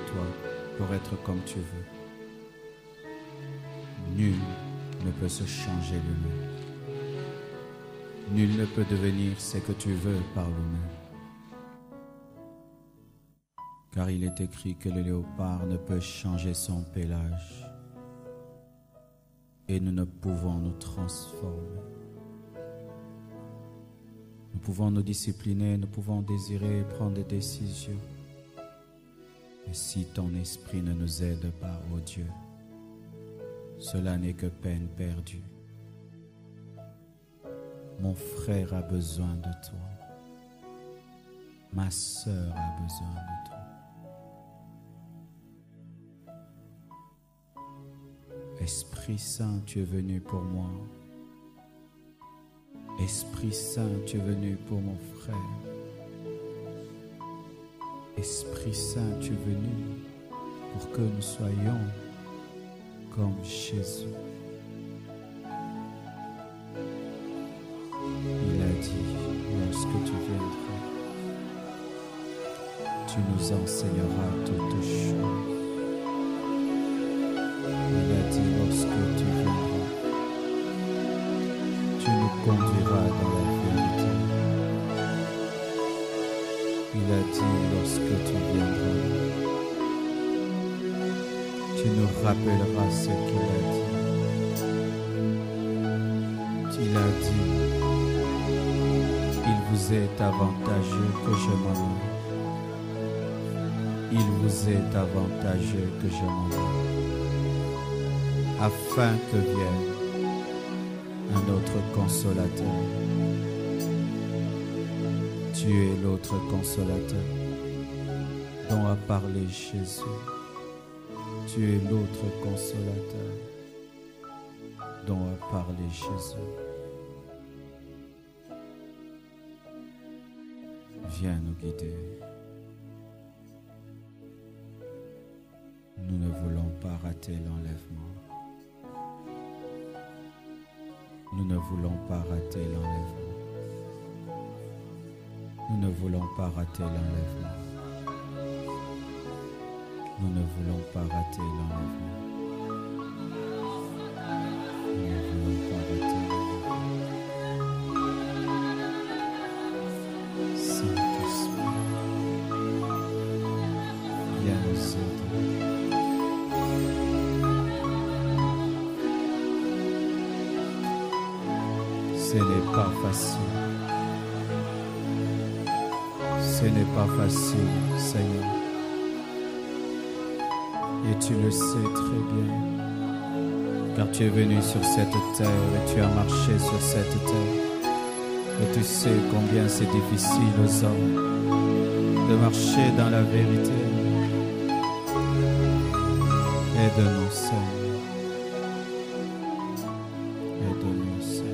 toi pour être comme tu veux. Nul ne peut se changer lui-même. Nul ne peut devenir ce que tu veux par lui-même. Car il est écrit que le léopard ne peut changer son pelage et nous ne pouvons nous transformer. Nous pouvons nous discipliner, nous pouvons désirer prendre des décisions. Et si ton esprit ne nous aide pas, ô Dieu, cela n'est que peine perdue. Mon frère a besoin de toi. Ma sœur a besoin de toi. Esprit Saint, tu es venu pour moi. Esprit Saint, tu es venu pour mon frère. Esprit Saint, tu es venu pour que nous soyons comme Jésus. Il a dit, lorsque tu viendras, tu nous enseigneras toutes choses. Il a dit, lorsque tu viendras, tu nous conduiras dans la vérité. Il a dit, lorsque tu viendras, tu nous rappelleras ce qu'il a dit. Il a dit, il vous est avantageux que je m'en aille. Il vous est avantageux que je m'en aille, afin que vienne un autre consolateur. Tu es l'autre consolateur dont a parlé Jésus. Tu es l'autre consolateur dont a parlé Jésus. Viens nous guider. Nous ne voulons pas rater l'enlèvement. Nous ne voulons pas rater l'enlèvement. Nous ne voulons pas rater l'enlèvement. Nous ne voulons pas rater l'enlèvement. Nous ne voulons pas rater l'enlèvement. Saint-Esprit, viens nous aider. Ce n'est pas facile. Ce n'est pas facile, Seigneur. Et tu le sais très bien. Car tu es venu sur cette terre et tu as marché sur cette terre. Et tu sais combien c'est difficile aux hommes de marcher dans la vérité. Aide-nous, Seigneur. Aide-nous, Seigneur.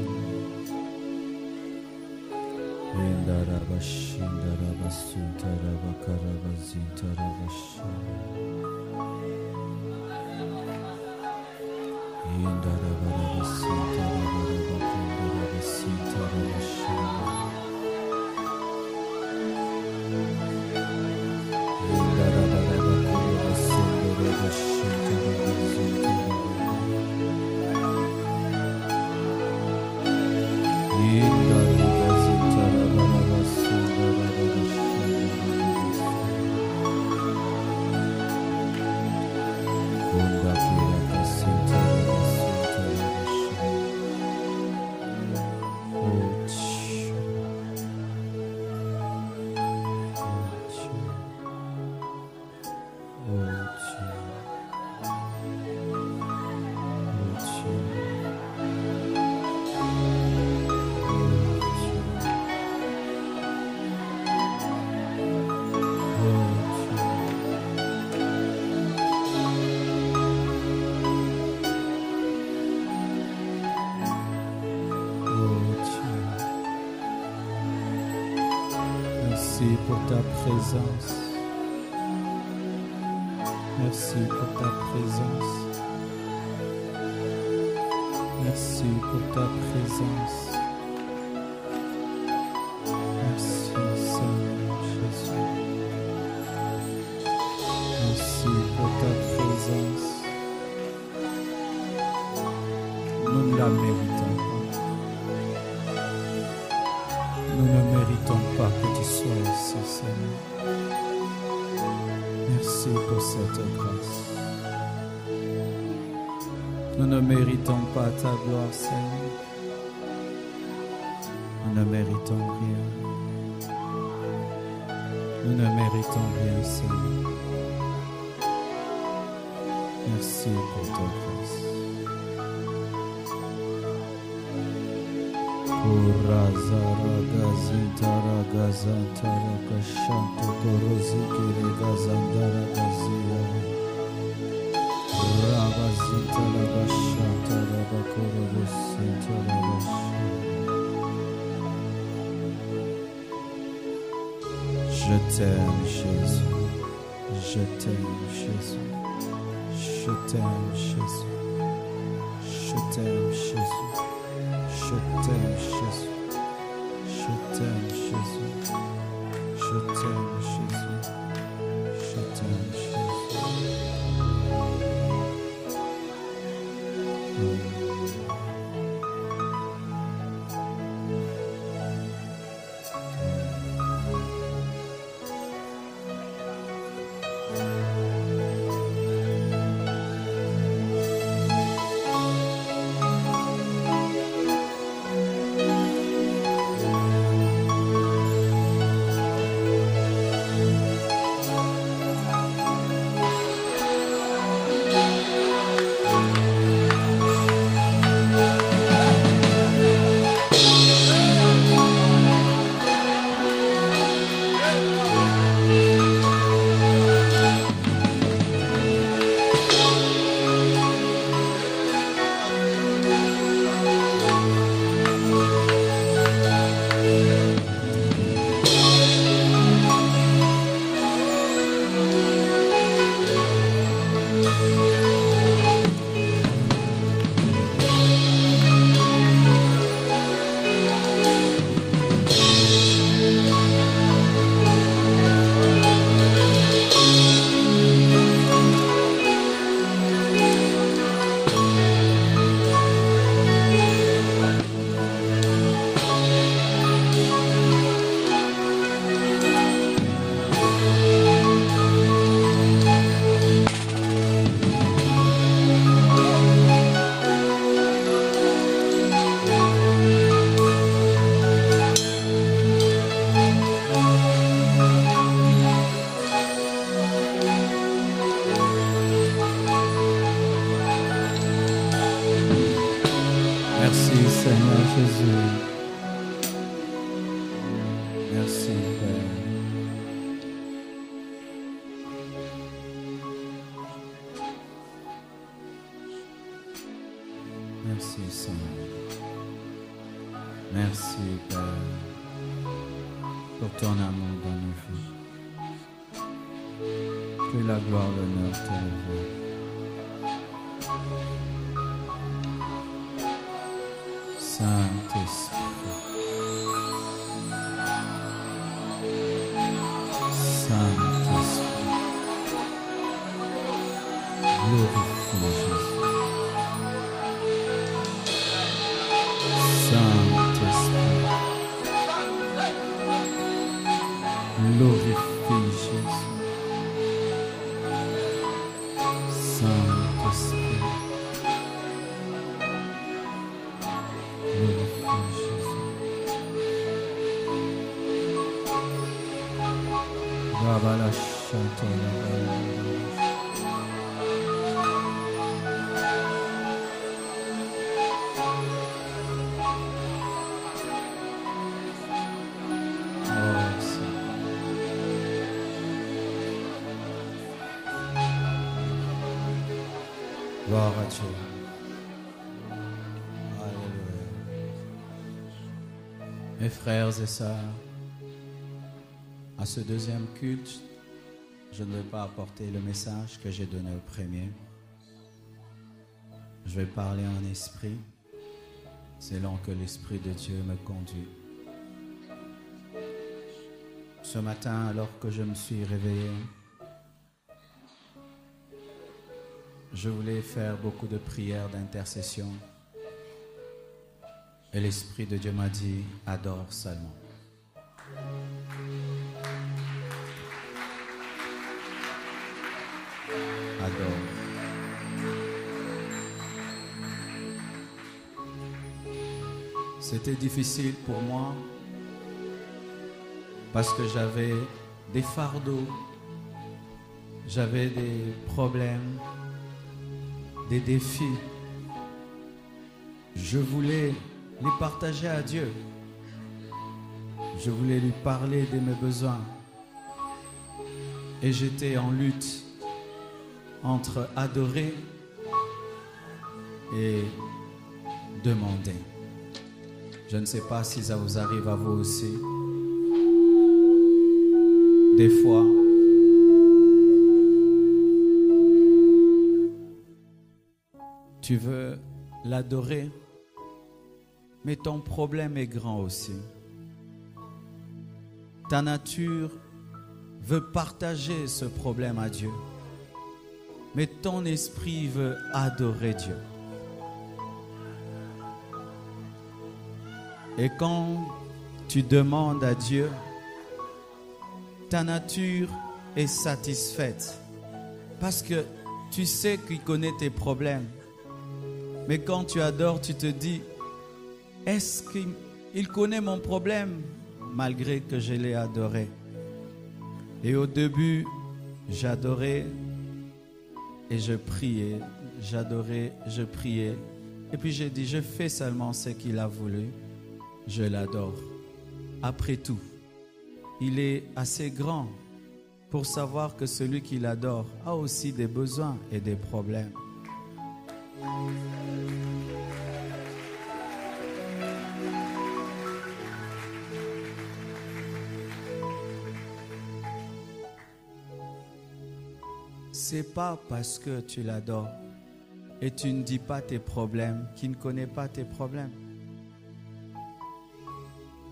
Merci pour ta présence. Merci pour ta présence. Merci pour ta présence. Merci Seigneur Jésus. Merci Nous ne la méritons pas. Nous ne méritons pas que tu sois ici, Seigneur. Merci pour cette grâce. Nous ne méritons pas ta gloire, Seigneur. Nous ne méritons rien. Nous ne méritons rien, Seigneur. Merci pour ta grâce. Je t'aime, Jésus. Je t'aime, Jésus. Je t'aime, Jésus. Je t'aime, Jésus. Je t'aime, Jésus. Je t'aime, Jésus. Je t'aime, Jésus. Je t'aime, Jésus. Merci Seigneur Jésus. Merci Père. Merci Seigneur. Merci Père pour ton amour dans nos vies. Que la gloire, l'honneur te revienne. Saint-Esprit, Saint-Esprit, glorifie Jésus. Saint-Esprit, glorifie Jésus. Saint-Esprit, Babala Shatana. Gloire à Dieu. Alléluia. Mes frères et sœurs, à ce deuxième culte, je ne vais pas apporter le message que j'ai donné au premier. Je vais parler en esprit, selon que l'Esprit de Dieu me conduit. Ce matin, alors que je me suis réveillé, je voulais faire beaucoup de prières d'intercession Et l'Esprit de Dieu m'a dit, adore seulement. Adore. C'était difficile pour moi parce que j'avais des fardeaux, j'avais des problèmes, des défis. Je voulais les partager à Dieu. Je voulais lui parler de mes besoins. Et j'étais en lutte entre adorer et demander. Je ne sais pas si ça vous arrive à vous aussi. Des fois, tu veux l'adorer, mais ton problème est grand aussi. Ta nature veut partager ce problème à Dieu, mais ton esprit veut adorer Dieu. Et quand tu demandes à Dieu, ta nature est satisfaite parce que tu sais qu'il connaît tes problèmes. Mais quand tu adores, tu te dis, est-ce qu'il connaît mon problème malgré que je l'ai adoré? Et au début, j'adorais et je priais, j'adorais, je priais. Et puis j'ai dit, je fais seulement ce qu'il a voulu, je l'adore. Après tout, il est assez grand pour savoir que celui qui l'adore a aussi des besoins et des problèmes. C'est pas parce que tu l'adores et tu ne dis pas tes problèmes qu'il ne connaît pas tes problèmes.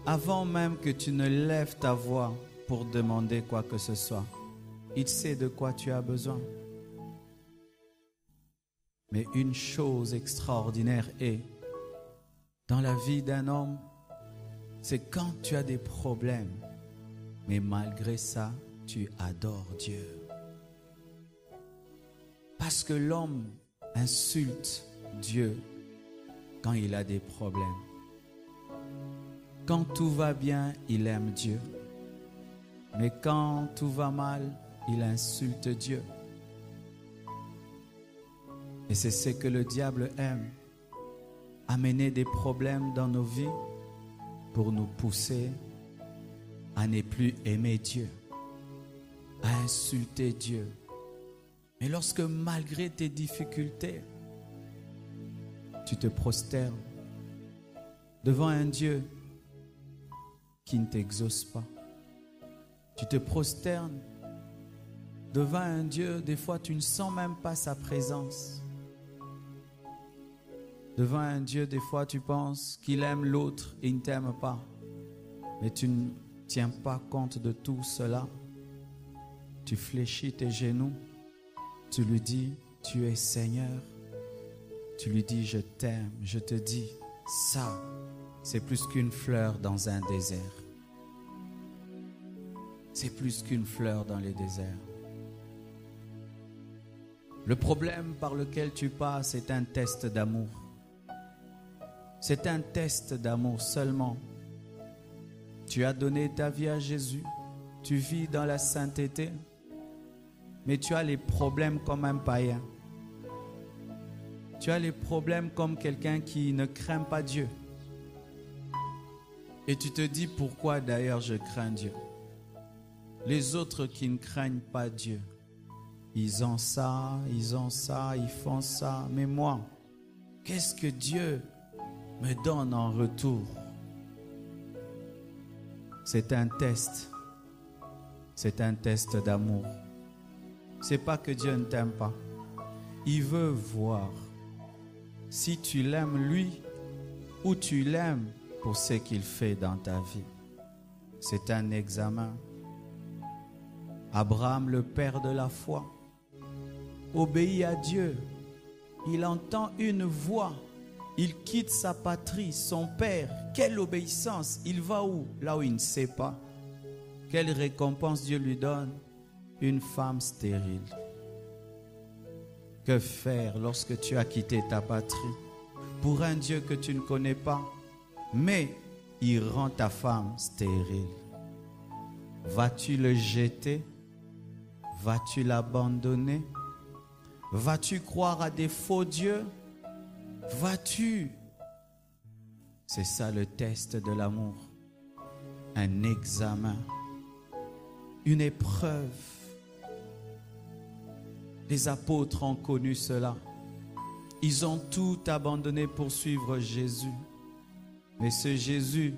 Avant même que tu ne lèves ta voix pour demander quoi que ce soit, il sait de quoi tu as besoin. Mais une chose extraordinaire est, dans la vie d'un homme, c'est quand tu as des problèmes, mais malgré ça, tu adores Dieu. Parce que l'homme insulte Dieu quand il a des problèmes. Quand tout va bien, il aime Dieu. Mais quand tout va mal, il insulte Dieu. Et c'est ce que le diable aime. Amener des problèmes dans nos vies pour nous pousser à ne plus aimer Dieu, à insulter Dieu. Mais lorsque malgré tes difficultés, tu te prosternes devant un Dieu qui ne t'exauce pas. Tu te prosternes devant un Dieu, des fois tu ne sens même pas sa présence. Devant un Dieu, des fois tu penses qu'il aime l'autre et il ne t'aime pas. Mais tu ne tiens pas compte de tout cela. Tu fléchis tes genoux. Tu lui dis, tu es Seigneur. Tu lui dis, je t'aime. Je te dis, ça, c'est plus qu'une fleur dans un désert. C'est plus qu'une fleur dans les déserts. Le problème par lequel tu passes est un test d'amour. C'est un test d'amour seulement. Tu as donné ta vie à Jésus. Tu vis dans la sainteté. Mais tu as les problèmes comme un païen. Tu as les problèmes comme quelqu'un qui ne craint pas Dieu. Et tu te dis, pourquoi d'ailleurs je crains Dieu? Les autres qui ne craignent pas Dieu, ils ont ça, ils font ça. Mais moi, qu'est-ce que Dieu me donne en retour? C'est un test. C'est un test d'amour. C'est pas que Dieu ne t'aime pas. Il veut voir si tu l'aimes lui ou tu l'aimes pour ce qu'il fait dans ta vie. C'est un examen. Abraham, le père de la foi, obéit à Dieu. Il entend une voix Il quitte sa patrie, son père. Quelle obéissance! Il va où? Là où il ne sait pas. Quelle récompense Dieu lui donne? Une femme stérile. Que faire lorsque tu as quitté ta patrie pour un Dieu que tu ne connais pas, mais il rend ta femme stérile? Vas-tu le jeter? Vas-tu l'abandonner? Vas-tu croire à des faux dieux? Vas-tu? C'est ça le test de l'amour. Un examen, une épreuve. Les apôtres ont connu cela. Ils ont tout abandonné pour suivre Jésus. Mais ce Jésus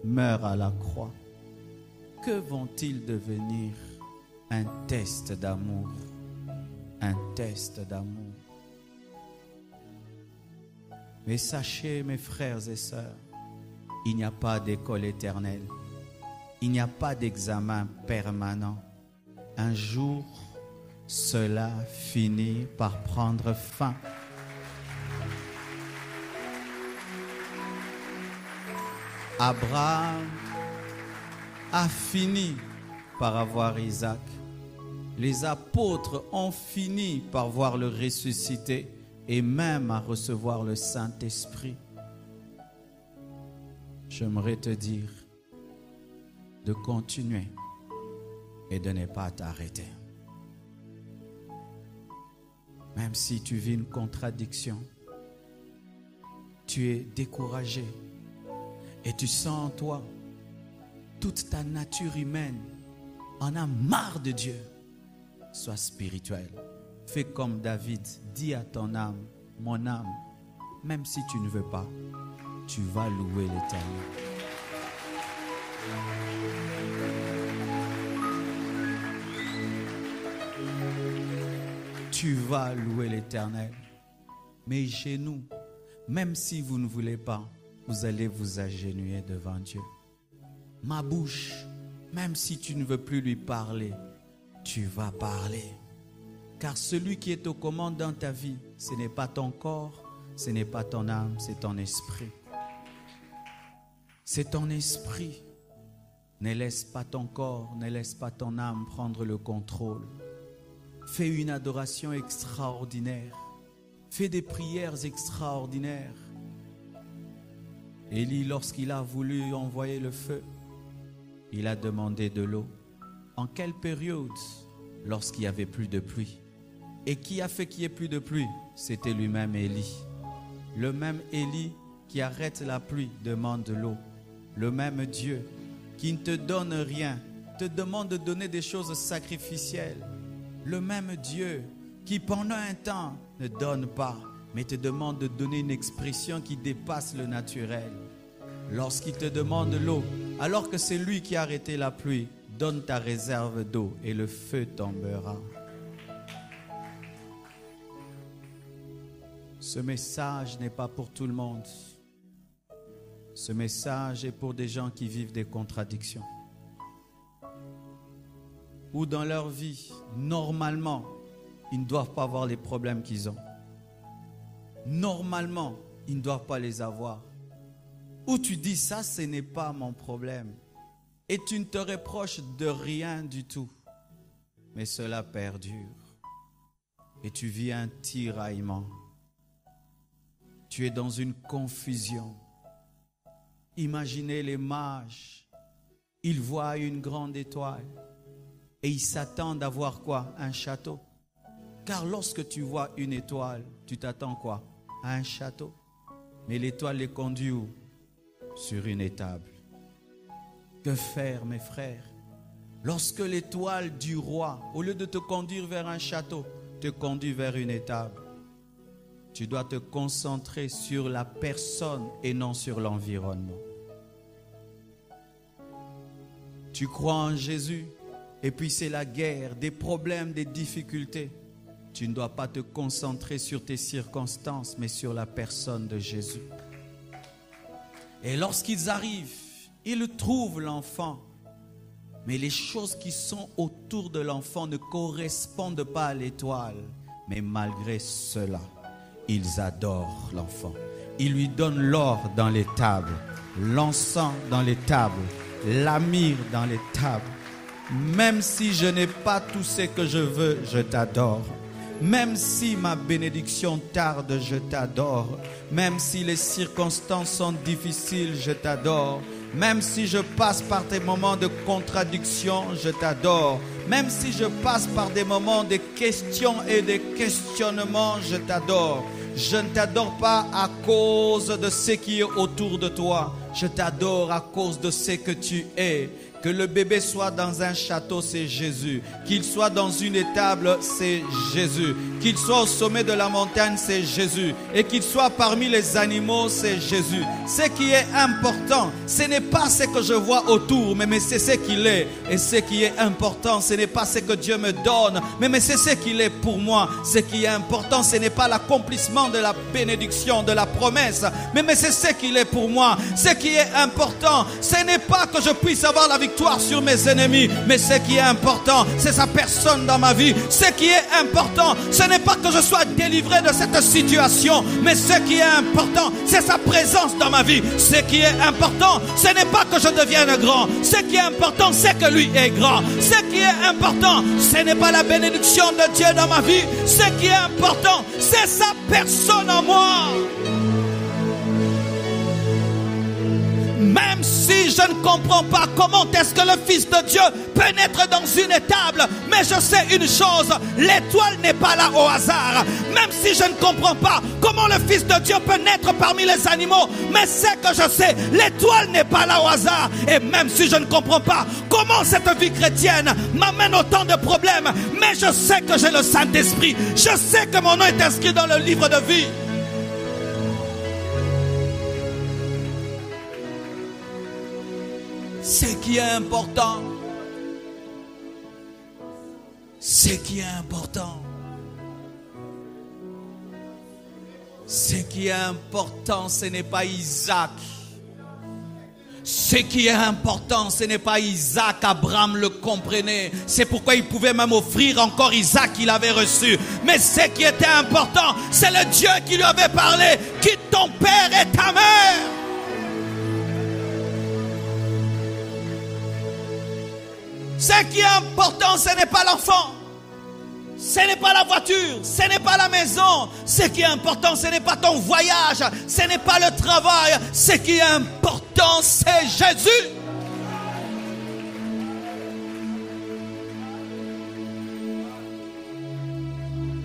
meurt à la croix. Que vont-ils devenir? Un test d'amour. Un test d'amour. Mais sachez, mes frères et sœurs, il n'y a pas d'école éternelle. Il n'y a pas d'examen permanent. Un jour, cela finit par prendre fin. Abraham a fini par avoir Isaac. Les apôtres ont fini par voir le ressuscité et même à recevoir le Saint-Esprit. J'aimerais te dire de continuer et de ne pas t'arrêter. Même si tu vis une contradiction, tu es découragé et tu sens en toi toute ta nature humaine en a marre de Dieu. Sois spirituel. Fais comme David. Dis à ton âme, mon âme, même si tu ne veux pas, tu vas louer l'Éternel. Tu vas louer l'Éternel. Mes genoux, même si vous ne voulez pas, vous allez vous agenouiller devant Dieu. Ma bouche, même si tu ne veux plus lui parler, tu vas parler. Car celui qui est aux commandes dans ta vie, ce n'est pas ton corps, ce n'est pas ton âme, c'est ton esprit. C'est ton esprit. Ne laisse pas ton corps, ne laisse pas ton âme prendre le contrôle. Fais une adoration extraordinaire. Fais des prières extraordinaires. Élie, lorsqu'il a voulu envoyer le feu, il a demandé de l'eau. En quelle période? Lorsqu'il n'y avait plus de pluie. Et qui a fait qu'il n'y ait plus de pluie? C'était lui-même Élie. Le même Élie qui arrête la pluie demande de l'eau. Le même Dieu qui ne te donne rien te demande de donner des choses sacrificielles. Le même Dieu qui pendant un temps ne donne pas, mais te demande de donner une expression qui dépasse le naturel. Lorsqu'il te demande l'eau, alors que c'est lui qui a arrêté la pluie, donne ta réserve d'eau et le feu tombera. Ce message n'est pas pour tout le monde. Ce message est pour des gens qui vivent des contradictions. Ou dans leur vie, normalement, ils ne doivent pas avoir les problèmes qu'ils ont. Normalement, ils ne doivent pas les avoir. Ou tu dis ça, ce n'est pas mon problème. Et tu ne te reproches de rien du tout. Mais cela perdure. Et tu vis un tiraillement. Tu es dans une confusion. Imaginez les mages. Ils voient une grande étoile. Et ils s'attendent à voir quoi? Un château. Car lorsque tu vois une étoile, tu t'attends quoi? À un château. Mais l'étoile les conduit où? Sur une étable. Que faire, mes frères? Lorsque l'étoile du roi, au lieu de te conduire vers un château, te conduit vers une étable, tu dois te concentrer sur la personne et non sur l'environnement. Tu crois en Jésus et puis c'est la guerre, des problèmes, des difficultés. Tu ne dois pas te concentrer sur tes circonstances, mais sur la personne de Jésus. Et lorsqu'ils arrivent, ils trouvent l'enfant. Mais les choses qui sont autour de l'enfant ne correspondent pas à l'étoile. Mais malgré cela, ils adorent l'enfant. Ils lui donnent l'or dans les tables, l'encens dans les tables, la myrrhe dans les tables. Même si je n'ai pas tout ce que je veux, je t'adore. Même si ma bénédiction tarde, je t'adore. Même si les circonstances sont difficiles, je t'adore. Même si je passe par des moments de contradiction, je t'adore. Même si je passe par des moments de questions et de questionnements, je t'adore. Je ne t'adore pas à cause de ce qui est autour de toi. Je t'adore à cause de ce que tu es. Que le bébé soit dans un château, c'est Jésus. Qu'il soit dans une étable, c'est Jésus. Qu'il soit au sommet de la montagne, c'est Jésus. Et qu'il soit parmi les animaux, c'est Jésus. Ce qui est important, ce n'est pas ce que je vois autour, mais c'est ce qu'il est. Et ce qui est important, ce n'est pas ce que Dieu me donne, mais c'est ce qu'il est pour moi. Ce qui est important, ce n'est pas l'accomplissement de la bénédiction, de la promesse, mais c'est ce qu'il est pour moi. Ce qui est important, ce n'est pas que je puisse avoir la victoire sur mes ennemis, mais ce qui est important, c'est sa personne dans ma vie. Ce qui est important, ce n'est pas que je sois délivré de cette situation, mais ce qui est important, c'est sa présence dans ma vie. Ce qui est important, ce n'est pas que je devienne grand. Ce qui est important, c'est que lui est grand. Ce qui est important, ce n'est pas la bénédiction de Dieu dans ma vie. Ce qui est important, c'est sa personne en moi. Même si je ne comprends pas comment est-ce que le Fils de Dieu peut naître dans une étable, mais je sais une chose, l'étoile n'est pas là au hasard. Même si je ne comprends pas comment le Fils de Dieu peut naître parmi les animaux, mais c'est que je sais, l'étoile n'est pas là au hasard. Et même si je ne comprends pas comment cette vie chrétienne m'amène autant de problèmes, mais je sais que j'ai le Saint-Esprit. Je sais que mon nom est inscrit dans le livre de vie. Ce qui est important, ce qui est important, ce qui est important, ce n'est pas Isaac. Ce qui est important, ce n'est pas Isaac. Abraham le comprenait. C'est pourquoi il pouvait même offrir encore Isaac qu'il avait reçu. Mais ce qui était important, c'est le Dieu qui lui avait parlé. Quitte ton père et ta mère. Ce qui est important, ce n'est pas l'enfant, ce n'est pas la voiture, ce n'est pas la maison. Ce qui est important, ce n'est pas ton voyage, ce n'est pas le travail. Ce qui est important, c'est Jésus.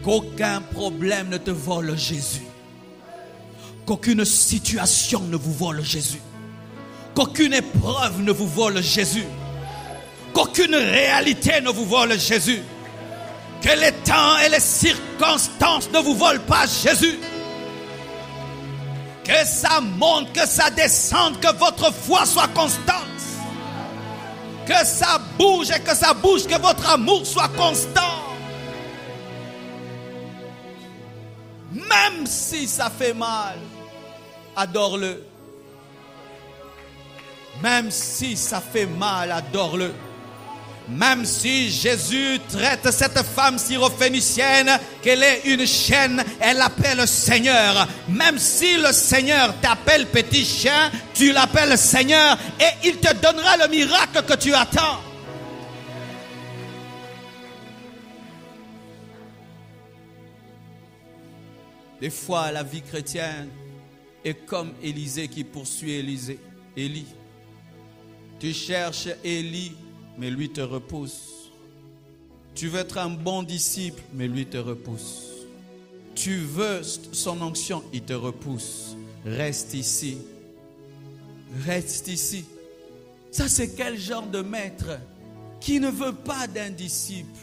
Qu'aucun problème ne te vole Jésus. Qu'aucune situation ne vous vole Jésus. Qu'aucune épreuve ne vous vole Jésus. Qu'aucune réalité ne vous vole Jésus. Que les temps et les circonstances ne vous volent pas Jésus. Que ça monte, que ça descende, que votre foi soit constante. Que ça bouge et que ça bouge, que votre amour soit constant. Même si ça fait mal, adore-le. Même si ça fait mal, adore-le. Même si Jésus traite cette femme syrophénicienne qu'elle est une chienne, elle l'appelle Seigneur. Même si le Seigneur t'appelle petit chien, tu l'appelles Seigneur et il te donnera le miracle que tu attends. Des fois, la vie chrétienne est comme Élisée qui poursuit Élie. Tu cherches Élie, mais lui te repousse. Tu veux être un bon disciple, mais lui te repousse. Tu veux son onction, il te repousse. Reste ici. Reste ici. Ça, c'est quel genre de maître qui ne veut pas d'un disciple?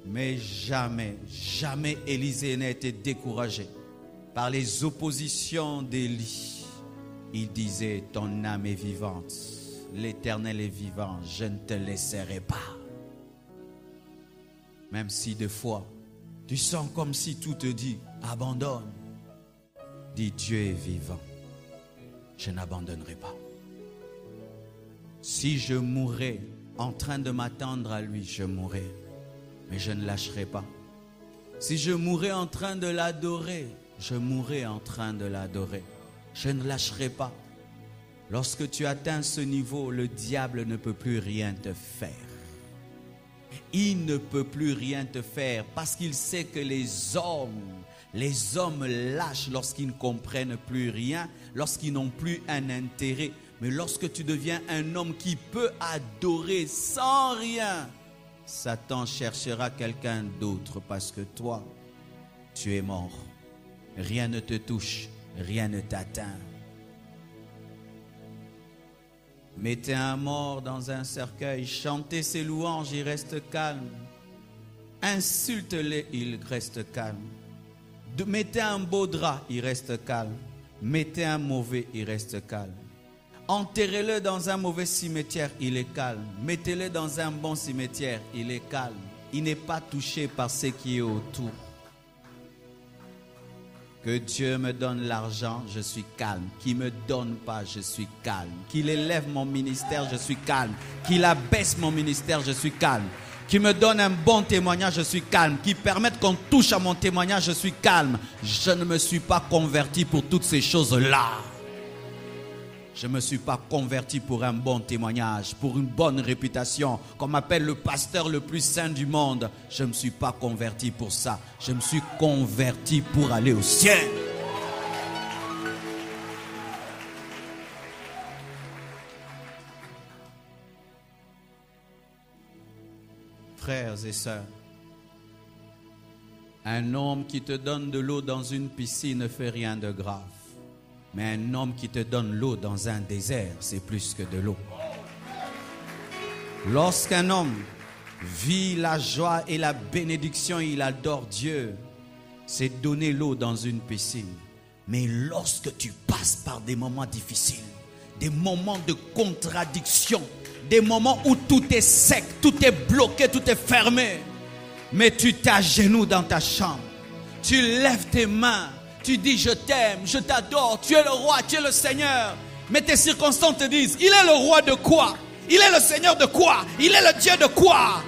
Mais jamais, jamais Élisée n'a été découragé par les oppositions d'Élie. Il disait, ton âme est vivante. L'Éternel est vivant, je ne te laisserai pas. Même si des fois, tu sens comme si tout te dit, abandonne. Dis, Dieu est vivant, je n'abandonnerai pas. Si je mourais en train de m'attendre à lui, je mourrai, mais je ne lâcherai pas. Si je mourais en train de l'adorer, je mourrai en train de l'adorer. Je ne lâcherai pas. Lorsque tu atteins ce niveau, le diable ne peut plus rien te faire. Il ne peut plus rien te faire parce qu'il sait que les hommes lâchent lorsqu'ils ne comprennent plus rien, lorsqu'ils n'ont plus un intérêt. Mais lorsque tu deviens un homme qui peut adorer sans rien, Satan cherchera quelqu'un d'autre parce que toi, tu es mort. Rien ne te touche, rien ne t'atteint. Mettez un mort dans un cercueil, chantez ses louanges, il reste calme. Insulte-les, il reste calme. Mettez un beau drap, il reste calme. Mettez un mauvais, il reste calme. Enterrez-le dans un mauvais cimetière, il est calme. Mettez-le dans un bon cimetière, il est calme. Il n'est pas touché par ce qui est autour. Que Dieu me donne l'argent, je suis calme. Qu'il ne me donne pas, je suis calme. Qu'il élève mon ministère, je suis calme. Qu'il abaisse mon ministère, je suis calme. Qu'il me donne un bon témoignage, je suis calme. Qu'il permette qu'on touche à mon témoignage, je suis calme. Je ne me suis pas converti pour toutes ces choses-là. Je ne me suis pas converti pour un bon témoignage, pour une bonne réputation, qu'on m'appelle le pasteur le plus saint du monde. Je ne me suis pas converti pour ça. Je me suis converti pour aller au ciel. Frères et sœurs, un homme qui te donne de l'eau dans une piscine ne fait rien de grave. Mais un homme qui te donne l'eau dans un désert, c'est plus que de l'eau. Lorsqu'un homme vit la joie et la bénédiction, il adore Dieu, c'est donner l'eau dans une piscine. Mais lorsque tu passes par des moments difficiles, des moments de contradiction, des moments où tout est sec, tout est bloqué, tout est fermé, mais tu t'agenouilles dans ta chambre, tu lèves tes mains, tu dis je t'aime, je t'adore, tu es le roi, tu es le Seigneur. Mais tes circonstances te disent, il est le roi de quoi? Il est le Seigneur de quoi? Il est le Dieu de quoi?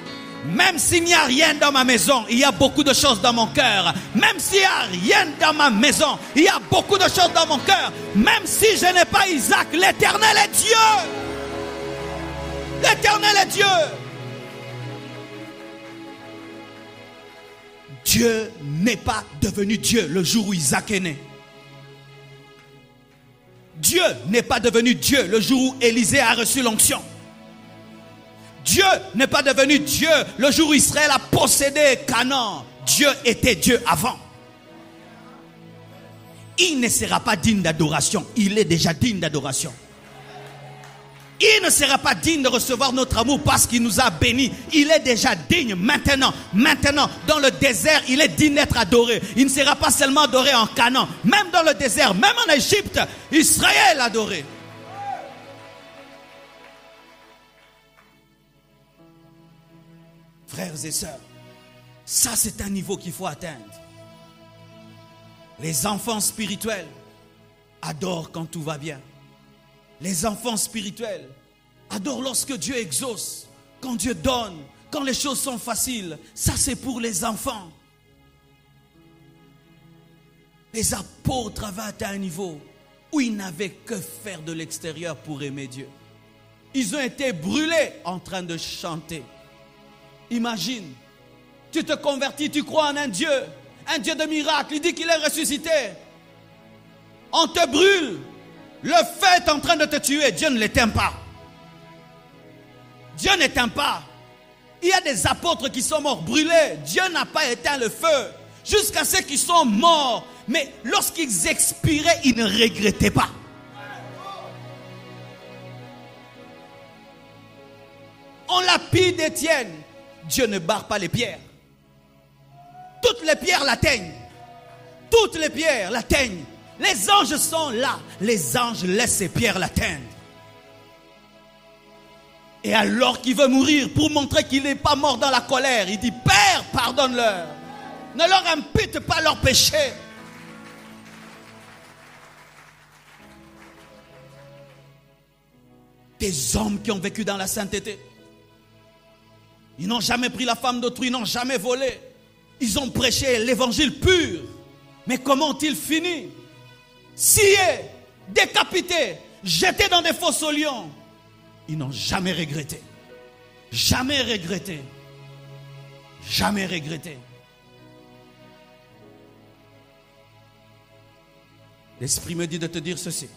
Même s'il n'y a rien dans ma maison, il y a beaucoup de choses dans mon cœur. Même s'il n'y a rien dans ma maison, il y a beaucoup de choses dans mon cœur. Même si je n'ai pas Isaac, l'Éternel est Dieu. L'Éternel est Dieu. Dieu n'est pas devenu Dieu le jour où Isaac est né. Dieu n'est pas devenu Dieu le jour où Élisée a reçu l'onction. Dieu n'est pas devenu Dieu le jour où Israël a possédé Canaan. Dieu était Dieu avant. Il ne sera pas digne d'adoration. Il est déjà digne d'adoration. Il ne sera pas digne de recevoir notre amour parce qu'il nous a bénis. Il est déjà digne maintenant. Maintenant, dans le désert, il est digne d'être adoré. Il ne sera pas seulement adoré en Canaan. Même dans le désert, même en Égypte, Israël adoré. Frères et sœurs, ça c'est un niveau qu'il faut atteindre. Les enfants spirituels adorent quand tout va bien. Les enfants spirituels adorent lorsque Dieu exauce, quand Dieu donne, quand les choses sont faciles. Ça c'est pour les enfants. Les apôtres avaient atteint un niveau où ils n'avaient que faire de l'extérieur pour aimer Dieu. Ils ont été brûlés en train de chanter. Imagine, tu te convertis, tu crois en un Dieu de miracle, il dit qu'il est ressuscité. On te brûle, le feu est en train de te tuer, Dieu ne l'éteint pas. Dieu n'éteint pas. Il y a des apôtres qui sont morts brûlés, Dieu n'a pas éteint le feu. Jusqu'à ceux qui sont morts, mais lorsqu'ils expiraient, ils ne regrettaient pas. On lapide Étienne. Dieu ne barre pas les pierres. Toutes les pierres l'atteignent. Toutes les pierres l'atteignent. Les anges sont là. Les anges laissent ces pierres l'atteindre. Et alors qu'il veut mourir, pour montrer qu'il n'est pas mort dans la colère, il dit, Père, pardonne-leur. Ne leur impute pas leurs péchés. Des hommes qui ont vécu dans la sainteté. Ils n'ont jamais pris la femme d'autrui, ils n'ont jamais volé. Ils ont prêché l'évangile pur. Mais comment ont-ils fini? Sciés, décapités, jetés dans des fosses aux lions. Ils n'ont jamais regretté. Jamais regretté. Jamais regretté. L'Esprit me dit de te dire ceci.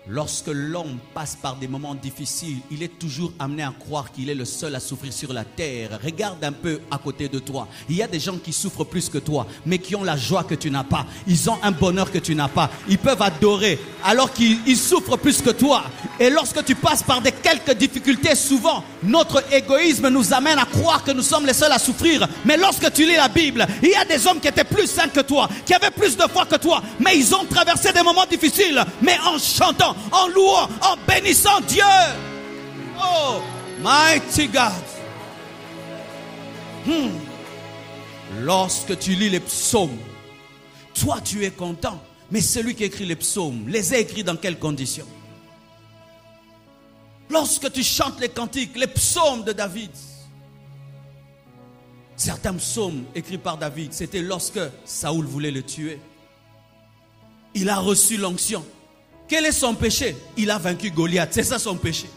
Lorsque l'homme passe par des moments difficiles, il est toujours amené à croire qu'il est le seul à souffrir sur la terre. Regarde un peu à côté de toi. Il y a des gens qui souffrent plus que toi, mais qui ont la joie que tu n'as pas. Ils ont un bonheur que tu n'as pas. Ils peuvent adorer alors qu'ils souffrent plus que toi. Et lorsque tu passes par quelques difficultés, souvent, notre égoïsme nous amène à croire que nous sommes les seuls à souffrir. Mais lorsque tu lis la Bible, il y a des hommes qui étaient plus saints que toi, qui avaient plus de foi que toi, mais ils ont traversé des moments difficiles, mais en chantant, en louant, en bénissant Dieu. Oh, mighty God. Lorsque tu lis les psaumes, toi tu es content, mais celui qui écrit les psaumes, les a écrits dans quelles conditions? Lorsque tu chantes les cantiques, les psaumes de David, certains psaumes écrits par David, c'était lorsque Saoul voulait le tuer. Il a reçu l'onction. Quel est son péché? Il a vaincu Goliath, c'est ça son péché.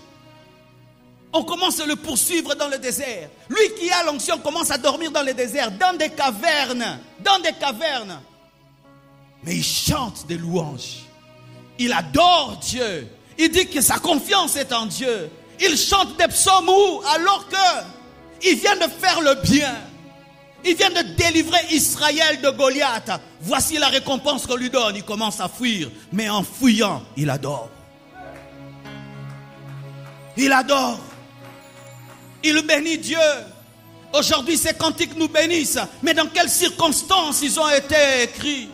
On commence à le poursuivre dans le désert. Lui qui a l'onction commence à dormir dans le désert, dans des cavernes, Mais il chante des louanges. Il adore Dieu. Il dit que sa confiance est en Dieu. Il chante des psaumes alors qu'il vient de faire le bien. Il vient de délivrer Israël de Goliath. Voici la récompense qu'on lui donne. Il commence à fuir. Mais en fuyant, il adore. Il adore. Il bénit Dieu. Aujourd'hui, ces cantiques nous bénissent. Mais dans quelles circonstances ils ont été écrits?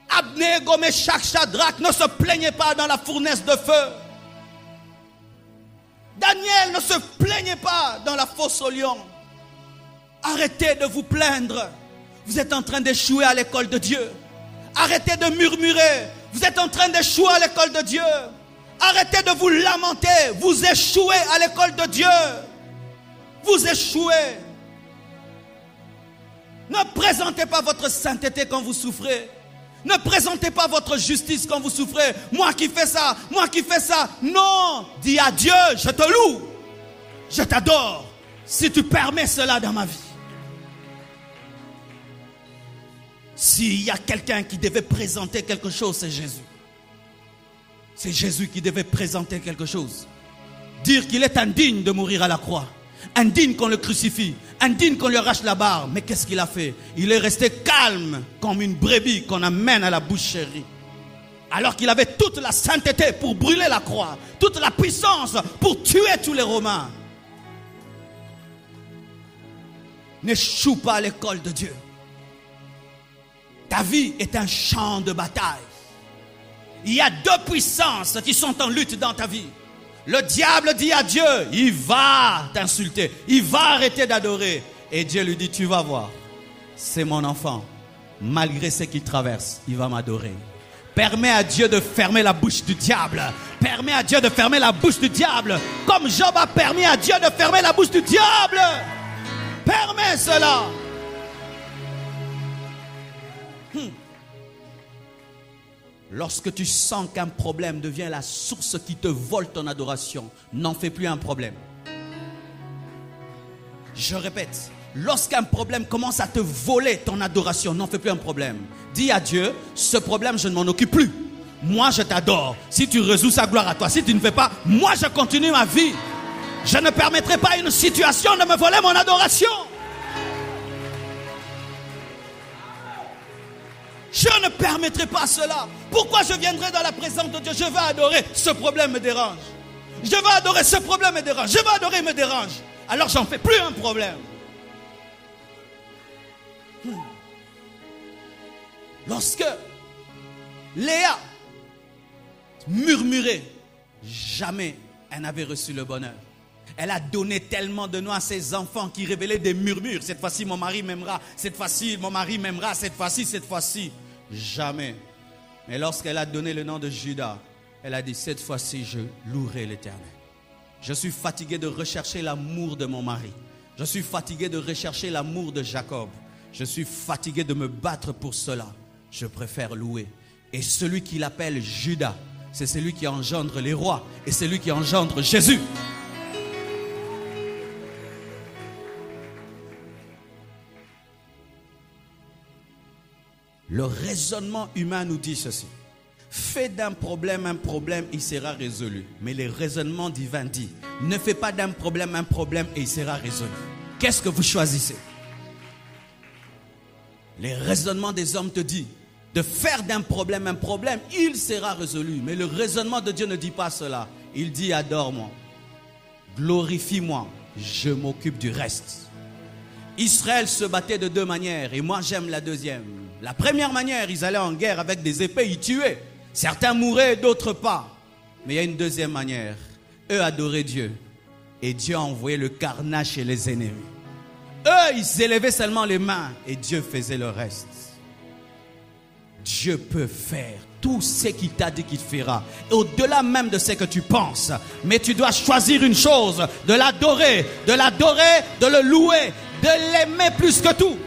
Abnego, Meshach, Shadrach ne se plaignait pas dans la fournaise de feu. Daniel ne se plaignait pas dans la fosse aux lions. Arrêtez de vous plaindre. Vous êtes en train d'échouer à l'école de Dieu. Arrêtez de murmurer. Vous êtes en train d'échouer à l'école de Dieu. Arrêtez de vous lamenter. Vous échouez à l'école de Dieu. Vous échouez. Ne présentez pas votre sainteté quand vous souffrez. Ne présentez pas votre justice quand vous souffrez. Moi qui fais ça, moi qui fais ça. Non, dis à Dieu, je te loue. Je t'adore. Si tu permets cela dans ma vie. S'il y a quelqu'un qui devait présenter quelque chose, c'est Jésus. C'est Jésus qui devait présenter quelque chose. Dire qu'il est indigne de mourir à la croix. Indigne qu'on le crucifie. Indigne qu'on lui arrache la barbe. Mais qu'est-ce qu'il a fait? Il est resté calme comme une brebis qu'on amène à la boucherie. Alors qu'il avait toute la sainteté pour brûler la croix. Toute la puissance pour tuer tous les Romains. N'échoue pas à l'école de Dieu. Ta vie est un champ de bataille. Il y a deux puissances qui sont en lutte dans ta vie. Le diable dit à Dieu, il va t'insulter, il va arrêter d'adorer. Et Dieu lui dit, tu vas voir, c'est mon enfant. Malgré ce qu'il traverse, il va m'adorer. Permets à Dieu de fermer la bouche du diable. Permets à Dieu de fermer la bouche du diable. Comme Job a permis à Dieu de fermer la bouche du diable. Permets cela. Lorsque tu sens qu'un problème devient la source qui te vole ton adoration, n'en fais plus un problème. Je répète, lorsqu'un problème commence à te voler ton adoration, n'en fais plus un problème. Dis à Dieu, ce problème, je ne m'en occupe plus. Moi, je t'adore. Si tu résous sa gloire à toi, si tu ne fais pas, moi, je continue ma vie. Je ne permettrai pas à une situation de me voler mon adoration. Je ne permettrai pas cela. Pourquoi je viendrai dans la présence de Dieu? Je veux adorer, ce problème me dérange. Je veux adorer, ce problème me dérange. Je veux adorer, il me dérange. Alors j'en fais plus un problème. Lorsque Léa murmurait, jamais elle n'avait reçu le bonheur. Elle a donné tellement de noms à ses enfants qui révélaient des murmures. Cette fois-ci, mon mari m'aimera. Cette fois-ci, mon mari m'aimera. Cette fois-ci. Jamais. Mais lorsqu'elle a donné le nom de Judas, elle a dit, cette fois-ci, je louerai l'Éternel. Je suis fatigué de rechercher l'amour de mon mari. Je suis fatigué de rechercher l'amour de Jacob. Je suis fatigué de me battre pour cela. Je préfère louer. Et celui qu'il appelle Judas, c'est celui qui engendre les rois et celui qui engendre Jésus. Le raisonnement humain nous dit ceci. Fais d'un problème un problème, il sera résolu. Mais le raisonnement divin dit, ne fais pas d'un problème un problème et il sera résolu. Qu'est-ce que vous choisissez? Les raisonnements des hommes te disent de faire d'un problème un problème, il sera résolu. Mais le raisonnement de Dieu ne dit pas cela. Il dit, adore-moi, glorifie-moi, je m'occupe du reste. Israël se battait de deux manières et moi j'aime la deuxième. La première manière, ils allaient en guerre avec des épées, ils tuaient. Certains mouraient, d'autres pas. Mais il y a une deuxième manière. Eux adoraient Dieu. Et Dieu a envoyé le carnage chez les ennemis. Eux, ils élevaient seulement les mains et Dieu faisait le reste. Dieu peut faire tout ce qu'il t'a dit qu'il fera. Et au-delà même de ce que tu penses. Mais tu dois choisir une chose, de l'adorer, de le louer, de l'aimer plus que tout.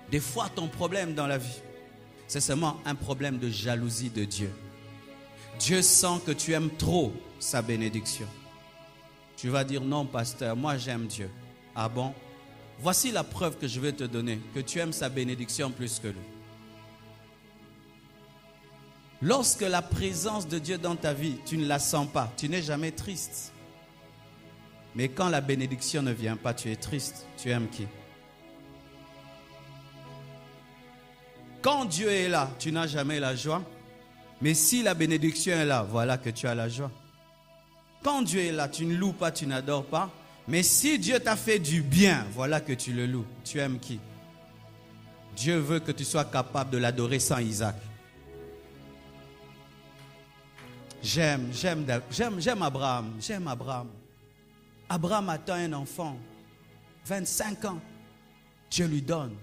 Des fois, ton problème dans la vie, c'est seulement un problème de jalousie de Dieu. Dieu sent que tu aimes trop sa bénédiction. Tu vas dire, non, pasteur, moi j'aime Dieu. Ah bon? Voici la preuve que je vais te donner, que tu aimes sa bénédiction plus que lui. Lorsque la présence de Dieu dans ta vie, tu ne la sens pas, tu n'es jamais triste. Mais quand la bénédiction ne vient pas, tu es triste. Tu aimes qui? Quand Dieu est là, tu n'as jamais la joie. Mais si la bénédiction est là, voilà que tu as la joie. Quand Dieu est là, tu ne loues pas, tu n'adores pas. Mais si Dieu t'a fait du bien, voilà que tu le loues. Tu aimes qui? Dieu veut que tu sois capable de l'adorer sans Isaac. J'aime Abraham. J'aime Abraham. Abraham attend un enfant. 25 ans. Dieu lui donne.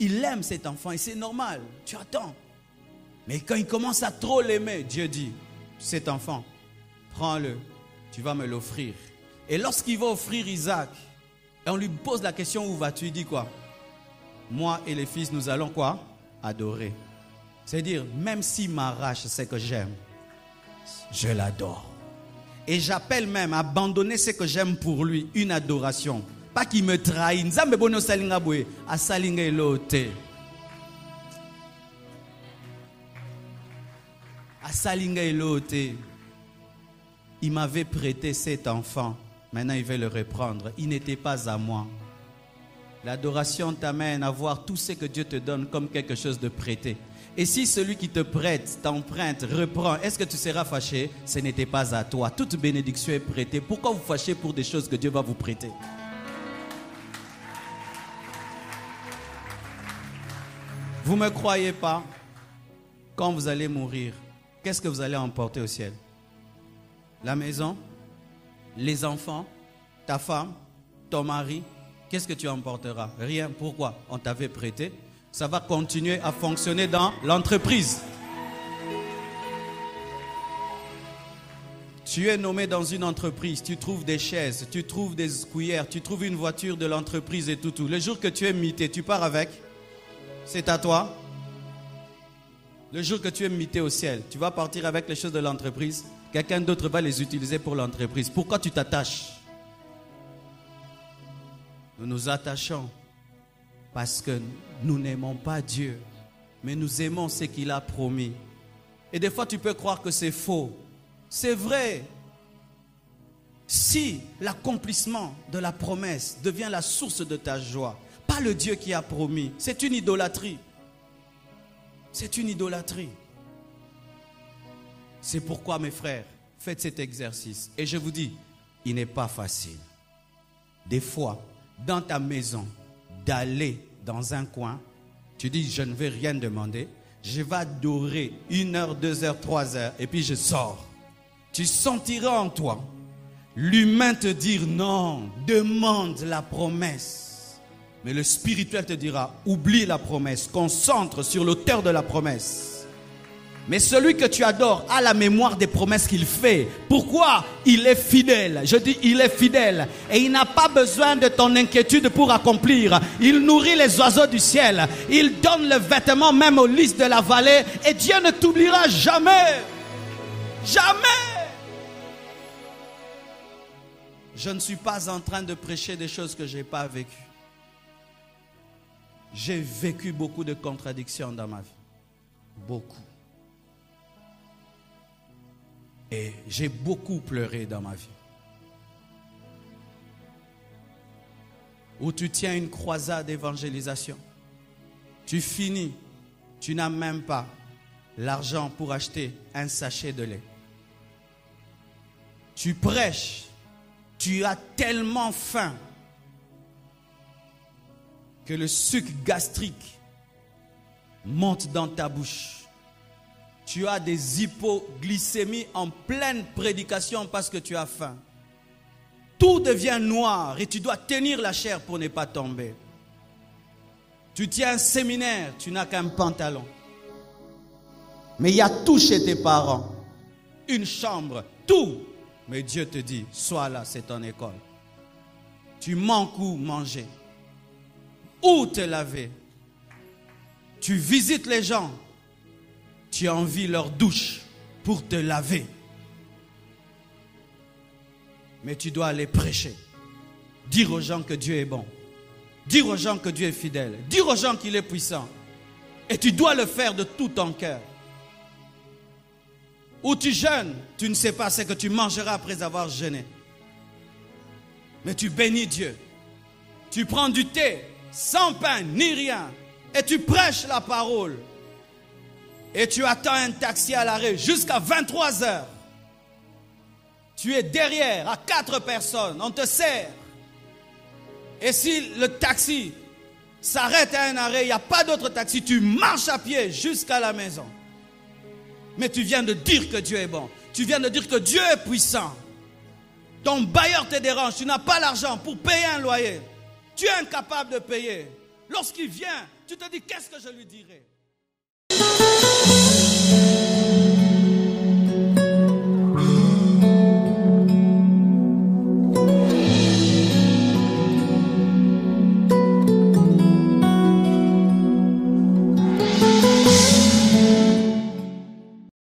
Il aime cet enfant et c'est normal. Tu attends. Mais quand il commence à trop l'aimer, Dieu dit, cet enfant, prends-le. Tu vas me l'offrir. Et lorsqu'il va offrir Isaac, et on lui pose la question, où vas-tu? Il dit quoi? Moi et les fils, nous allons quoi? Adorer. C'est-à-dire, même s'il m'arrache ce que j'aime, je l'adore. Et j'appelle même abandonner ce que j'aime pour lui, une adoration. Pas qu'il me trahit. Nzambe bono salinga boye, asalinga elote. Asalinga elote. Il m'avait prêté cet enfant. Maintenant, il veut le reprendre. Il n'était pas à moi. L'adoration t'amène à voir tout ce que Dieu te donne comme quelque chose de prêté. Et si celui qui te prête, t'emprunte, reprend, est-ce que tu seras fâché? Ce n'était pas à toi. Toute bénédiction est prêtée. Pourquoi vous fâchez pour des choses que Dieu va vous prêter? Vous ne me croyez pas? Quand vous allez mourir, qu'est-ce que vous allez emporter au ciel? La maison, les enfants, ta femme, ton mari. Qu'est-ce que tu emporteras? Rien. Pourquoi? On t'avait prêté. Ça va continuer à fonctionner dans l'entreprise. Tu es nommé dans une entreprise, tu trouves des chaises, tu trouves des cuillères, tu trouves une voiture de l'entreprise et tout. Le jour que tu es mité, tu pars avec. C'est à toi. Le jour que tu es mité au ciel, tu vas partir avec les choses de l'entreprise. Quelqu'un d'autre va les utiliser pour l'entreprise. Pourquoi tu t'attaches? Nous nous attachons parce que nous n'aimons pas Dieu, mais nous aimons ce qu'il a promis. Et des fois, tu peux croire que c'est faux. C'est vrai. Si l'accomplissement de la promesse devient la source de ta joie, pas le Dieu qui a promis, c'est une idolâtrie. C'est une idolâtrie. C'est pourquoi, mes frères, faites cet exercice. Et je vous dis, il n'est pas facile. Des fois, dans ta maison, d'aller dans un coin, tu dis, je ne vais rien demander, je vais adorer 1 heure, 2 heures, 3 heures, et puis je sors. Tu sentiras en toi l'humain te dire non, demande la promesse. Mais le spirituel te dira, oublie la promesse, concentre sur l'auteur de la promesse. Mais celui que tu adores a la mémoire des promesses qu'il fait. Pourquoi? Il est fidèle. Je dis, il est fidèle. Et il n'a pas besoin de ton inquiétude pour accomplir. Il nourrit les oiseaux du ciel. Il donne le vêtement même aux lys de la vallée. Et Dieu ne t'oubliera jamais. Jamais. Je ne suis pas en train de prêcher des choses que je n'ai pas vécues. J'ai vécu beaucoup de contradictions dans ma vie. Beaucoup. Et j'ai beaucoup pleuré dans ma vie. Où tu tiens une croisade d'évangélisation. Tu finis, tu n'as même pas l'argent pour acheter un sachet de lait. Tu prêches, tu as tellement faim que le sucre gastrique monte dans ta bouche. Tu as des hypoglycémies en pleine prédication parce que tu as faim. Tout devient noir et tu dois tenir la chair pour ne pas tomber. Tu tiens un séminaire, tu n'as qu'un pantalon. Mais il y a tout chez tes parents. Une chambre, tout. Mais Dieu te dit, sois là, c'est ton école. Tu manques où manger? Où te laver? Tu visites les gens. Tu envies leur douche pour te laver. Mais tu dois aller prêcher. Dire aux gens que Dieu est bon. Dire aux gens que Dieu est fidèle. Dire aux gens qu'il est puissant. Et tu dois le faire de tout ton cœur. Ou tu jeûnes, tu ne sais pas ce que tu mangeras après avoir jeûné. Mais tu bénis Dieu. Tu prends du thé, sans pain, ni rien. Et tu prêches la parole. Et tu attends un taxi à l'arrêt jusqu'à 23 heures. Tu es derrière à 4 personnes. On te sert. Et si le taxi s'arrête à un arrêt, il n'y a pas d'autre taxi, tu marches à pied jusqu'à la maison. Mais tu viens de dire que Dieu est bon. Tu viens de dire que Dieu est puissant. Ton bailleur te dérange. Tu n'as pas l'argent pour payer un loyer. Tu es incapable de payer. Lorsqu'il vient, tu te dis, qu'est-ce que je lui dirai?